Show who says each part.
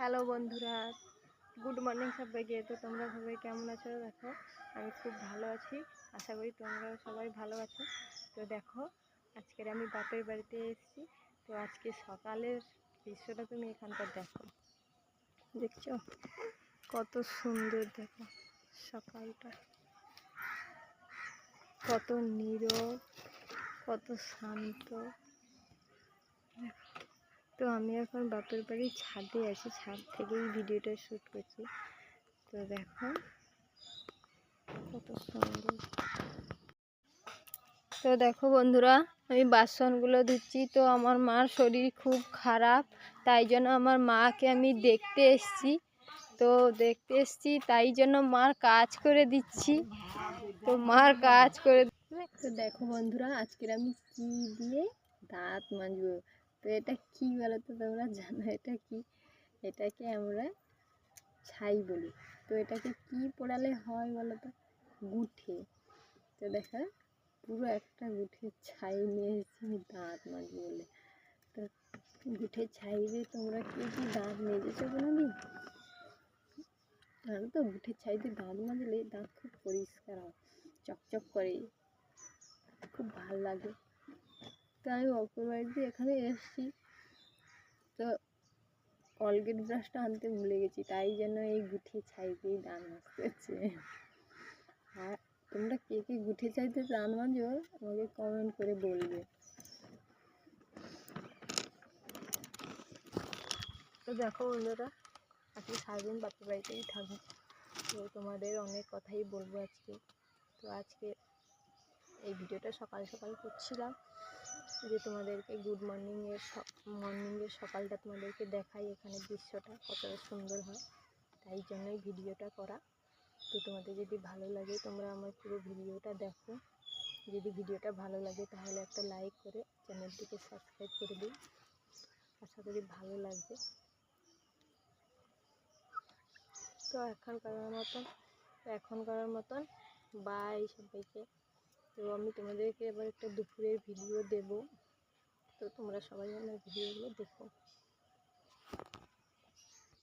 Speaker 1: Hello বন্ধুরা, good morning সবাইকে। তো তোমরা সবাই কেমন আছো? দেখো আমি খুব ভালো আছি, আশা করি তোমরাও সবাই ভালো আছো। তো দেখো আজকের আমি বাপের বাড়িতে এসেছি। তো আজকে সকালের দৃশ্যটা তুমি এখানকার দেখো, দেখছো কত সুন্দর, দেখো সকালটা কত নীরব, কত শান্ত। তো আমি এখন বাপের বাড়ির ছাদে আছি, ছাদ থেকেই ভিডিওটা শ্যুট করছি। তো দেখো কত সুন্দর। তো দেখো বন্ধুরা, আমি বাসনগুলো ধুচ্ছি। তো আমার মার শরীর খুব খারাপ, তাই জন্য আমার মাকে আমি দেখতে এসেছি। তাই জন্য মার কাজ করে দিচ্ছি। তো মার কাজ করে তো দেখো বন্ধুরা, আজকের আমি কি দিয়ে দাঁত মাজবো। তো এটা কি বলো তো, তোমরা জানো এটা কি? এটাকে আমরা ছাই বলি। তো এটাকে কি পোড়ালে হয় বলো তো? গুঠে। তো দেখো পুরো একটা গুঠের ছাই নিয়ে এসেছি আমি দাঁত মাজবো বলে। তো গুঠের ছাই দিয়ে তোমরা কি কি দাঁত মেজেছো কোনোদিন? জানো তো, গুঠের ছাই দিয়ে দাঁত মাজলে দাঁত খুব পরিষ্কার হয়, চকচক করে, খুব ভালো লাগে। তো আমি অপর বাড়িতে এখানে এসেছি, তো কলগেট ব্রাশটা আনতে ভুলে গেছি, তাই জন্য এই গুঠে ছাই দিয়ে দাঁত মাজতে হচ্ছে। আর তোমরা কে কে গুঠে ছাই দিয়ে দাঁত মাজো আমাকে কমেন্ট করে বলবে। তো দেখো বন্ধুরা, আজকে সারাদিন বাপের বাড়িতেই থাকবো। তো তোমাদের অনেক কথাই বলবো আজকে। তো আজকে এই ভিডিওটা সকাল সকাল করছিলাম, যে তোমাদেরকে গুড মর্নিংয়ের সকালটা তোমাদেরকে দেখাই, এখানে দৃশ্যটা কতটা সুন্দর হয়, তাই জন্যই ভিডিওটা করা। তো তোমাদের যদি ভালো লাগে তোমরা আমার পুরো ভিডিওটা দেখো। যদি ভিডিওটা ভালো লাগে তাহলে একটা লাইক করে চ্যানেলটিকে সাবস্ক্রাইব করে দিই, আশা করি ভালো লাগবে। তো এখনকার মতন বাই সবাইকে। তো আমি তোমাদেরকে এবার একটা দুপুরের ভিডিও দেব, তো তোমরা সবাই আমার ভিডিওগুলো দেখো।